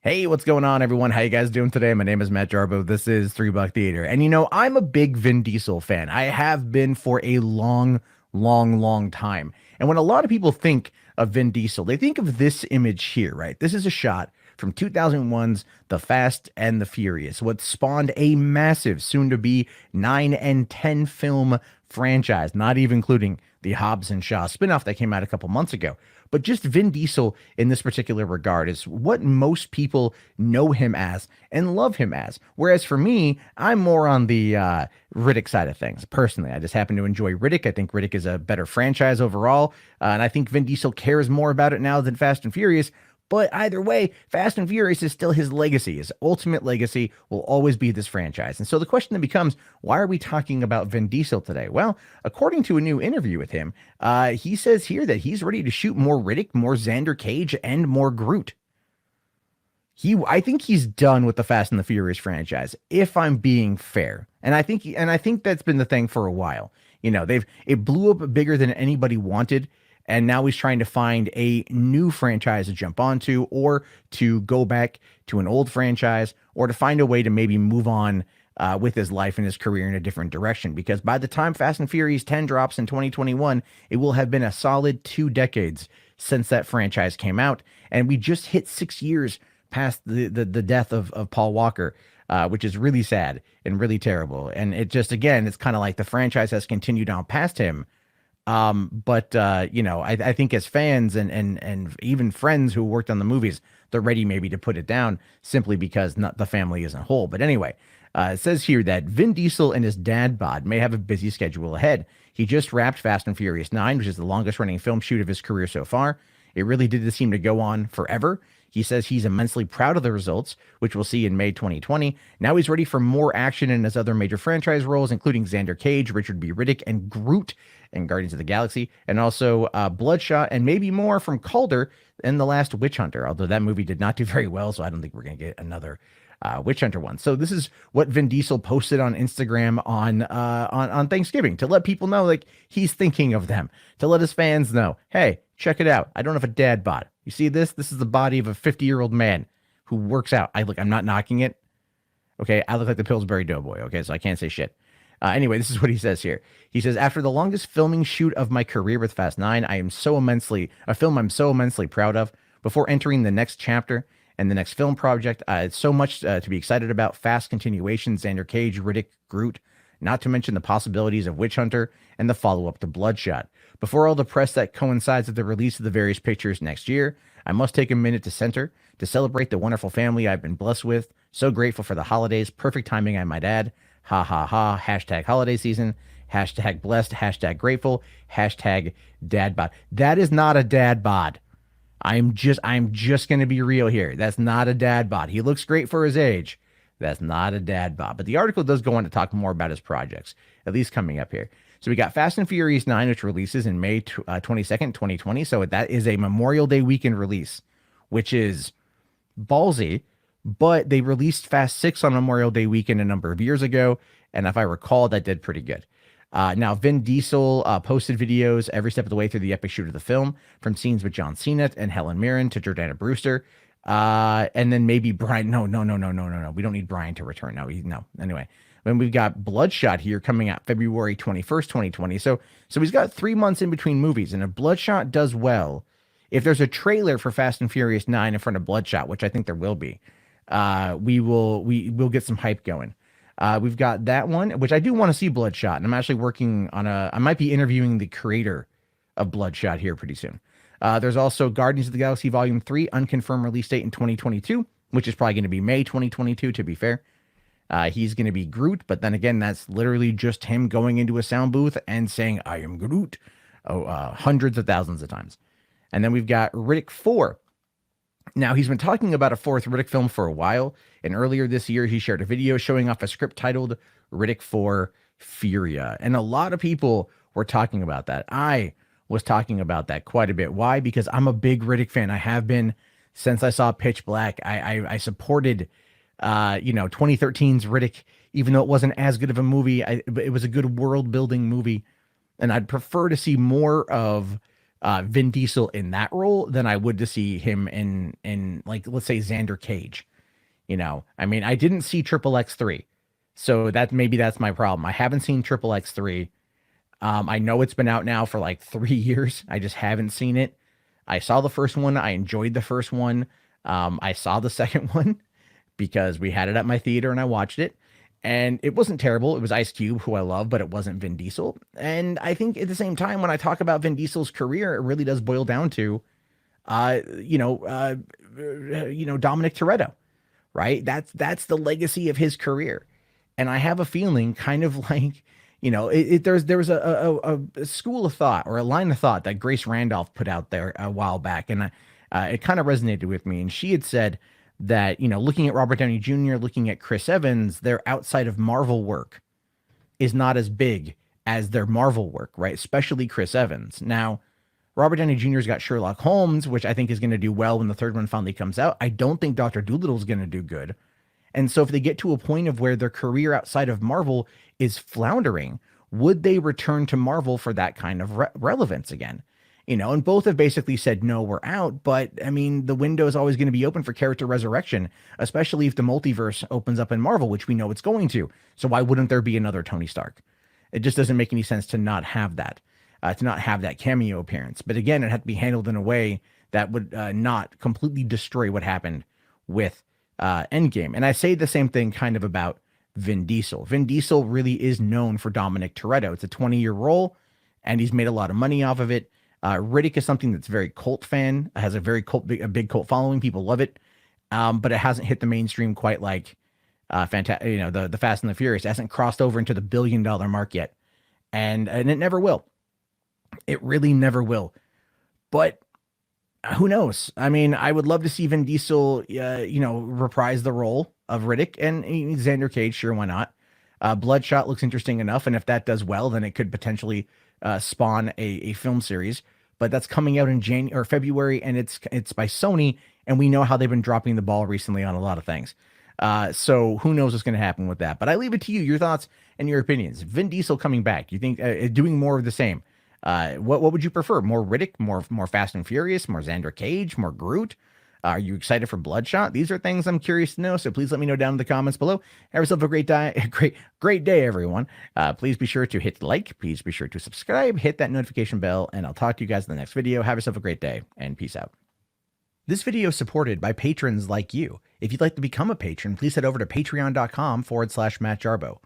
Hey, what's going on, everyone? How you guys doing today? My name is Matt Jarbo. This is Three Buck Theater. And I'm a big Vin Diesel fan. I have been for a long, long, long time. And when a lot of people think of Vin Diesel, they think of this image here, right? This is a shot from 2001's The Fast and the Furious, what spawned a massive, soon to be 9 and 10 film franchise, not even including the Hobbs and Shaw spinoff that came out a couple months ago. But just Vin Diesel in this particular regard is what most people know him as and love him as. Whereas for me, I'm more on the Riddick side of things. Personally, I just happen to enjoy Riddick. I think Riddick is a better franchise overall. And I think Vin Diesel cares more about it now than Fast and Furious. But either way, Fast and Furious is still his legacy. His ultimate legacy will always be this franchise. And so the question then becomes, why are we talking about Vin Diesel today? Well, according to a new interview with him, he says here that he's ready to shoot more Riddick, more Xander Cage, and more Groot. I think he's done with the Fast and the Furious franchise, if I'm being fair. And I think that's been the thing for a while. It blew up bigger than anybody wanted, and now he's trying to find a new franchise to jump onto, or to go back to an old franchise, or to find a way to maybe move on with his life and his career in a different direction. Because by the time Fast and Furious 10 drops in 2021, it will have been a solid 2 decades since that franchise came out, and we just hit 6 years past the death of Paul Walker. Which is really sad and really terrible. And it just, again, it's kind of like the franchise has continued on past him. I think as fans and even friends who worked on the movies, they're ready maybe to put it down simply because not the family isn't whole. But anyway, it says here that Vin Diesel and his dad bod may have a busy schedule ahead. He just wrapped Fast and Furious 9, which is the longest running film shoot of his career so far. It really did seem to go on forever. He says he's immensely proud of the results, which we'll see in May 2020. Now he's ready for more action in his other major franchise roles, including Xander Cage, Richard B. Riddick, and Groot in Guardians of the Galaxy, and also Bloodshot, and maybe more from Calder in The Last Witch Hunter, although that movie did not do very well, so I don't think we're going to get another Witch Hunter one. So this is what Vin Diesel posted on Instagram on Thanksgiving, to let people know, like, he's thinking of them, to let his fans know, hey, check it out. I don't have a dad bod. You see this? This is the body of a 50-year-old man who works out. I'm not knocking it. Okay, I look like the Pillsbury Doughboy. Okay, so I can't say shit. Anyway, this is what he says here. He says, after the longest filming shoot of my career with Fast 9, a film I'm so immensely proud of. Before entering the next chapter and the next film project, it's so much to be excited about. Fast continuation, Xander Cage, Riddick, Groot, not to mention the possibilities of Witch Hunter and the follow-up to Bloodshot. Before all the press that coincides with the release of the various pictures next year, I must take a minute to celebrate the wonderful family I've been blessed with. So grateful for the holidays. Perfect timing, I might add. Ha ha ha. Hashtag holiday season. Hashtag blessed. Hashtag grateful. Hashtag dad bod. That is not a dad bod. I'm just going to be real here. That's not a dad bod. He looks great for his age. That's not a dad bod. But the article does go on to talk more about his projects, at least coming up here. So we got Fast and Furious 9, which releases in May 22nd, 2020. So that is a Memorial Day weekend release, which is ballsy. But they released Fast 6 on Memorial Day weekend a number of years ago. And if I recall, that did pretty good. Now, Vin Diesel posted videos every step of the way through the epic shoot of the film, from scenes with John Cena and Helen Mirren to Jordana Brewster. And then maybe Brian. No. We don't need Brian to return. No. Anyway. Then we've got Bloodshot here coming out February 21st, 2020. So he's got 3 months in between movies. And if Bloodshot does well, if there's a trailer for Fast and Furious 9 in front of Bloodshot, which I think there will be, we'll get some hype going. We've got that one, which I do want to see Bloodshot. And I'm actually working on I might be interviewing the creator of Bloodshot here pretty soon. There's also Guardians of the Galaxy Volume 3, unconfirmed release date in 2022, which is probably going to be May 2022, to be fair. He's going to be Groot, but then again, that's literally just him going into a sound booth and saying, I am Groot, hundreds of thousands of times. And then we've got Riddick 4. Now, he's been talking about a fourth Riddick film for a while, and earlier this year, he shared a video showing off a script titled Riddick 4 Furia. And a lot of people were talking about that. I was talking about that quite a bit. Why? Because I'm a big Riddick fan. I have been since I saw Pitch Black. I supported 2013's Riddick, even though it wasn't as good of a movie. It was a good world building movie, and I'd prefer to see more of Vin Diesel in that role than I would to see him in like, let's say, Xander Cage. You know, I mean, I didn't see Triple X3, so that maybe that's my problem. I haven't seen Triple X3. I know it's been out now for like 3 years. I just haven't seen it. I saw the first one. I enjoyed the first one. I saw the second one because we had it at my theater and I watched it. And it wasn't terrible. It was Ice Cube, who I love, but it wasn't Vin Diesel. And I think at the same time, when I talk about Vin Diesel's career, it really does boil down to, uh, you know, uh, Dominic Toretto, right? That's the legacy of his career. And I have a feeling, kind of like, there was a school of thought or a line of thought that Grace Randolph put out there a while back, and it kind of resonated with me. And she had said that, looking at Robert Downey Jr., looking at Chris Evans, their outside of Marvel work is not as big as their Marvel work, right? Especially Chris Evans. Now, Robert Downey Jr.'s got Sherlock Holmes, which I think is going to do well when the third one finally comes out. I don't think Dr. Doolittle's going to do good. And so if they get to a point of where their career outside of Marvel is floundering, would they return to Marvel for that kind of relevance again? And both have basically said, no, we're out. But I mean, the window is always going to be open for character resurrection, especially if the multiverse opens up in Marvel, which we know it's going to. So why wouldn't there be another Tony Stark? It just doesn't make any sense to not have that, cameo appearance. But again, it had to be handled in a way that would not completely destroy what happened with Endgame. And I say the same thing kind of about Vin Diesel. Vin Diesel really is known for Dominic Toretto. It's a 20-year role, and he's made a lot of money off of it. Riddick is something that's very cult fan, has a big cult following. People love it, but it hasn't hit the mainstream quite like the Fast and the Furious. It hasn't crossed over into the $1 billion mark yet, and it never will. It really never will. But who knows? I mean, I would love to see Vin Diesel, reprise the role of Riddick, and Xander Cage. Sure, why not? Bloodshot looks interesting enough, and if that does well, then it could potentially spawn a film series. But that's coming out in January or February, and it's by Sony, and we know how they've been dropping the ball recently on a lot of things. So who knows what's going to happen with that? But I leave it to you, your thoughts and your opinions. Vin Diesel coming back. You think doing more of the same? What would you prefer? More Riddick, more Fast and Furious, more Xander Cage, more Groot? Are you excited for Bloodshot? These are things I'm curious to know. So please let me know down in the comments below. Have yourself a great day, great day, everyone. Please be sure to hit like. Please be sure to subscribe. Hit that notification bell, and I'll talk to you guys in the next video. Have yourself a great day, and peace out. This video is supported by patrons like you. If you'd like to become a patron, please head over to patreon.com/Matt Jarbo.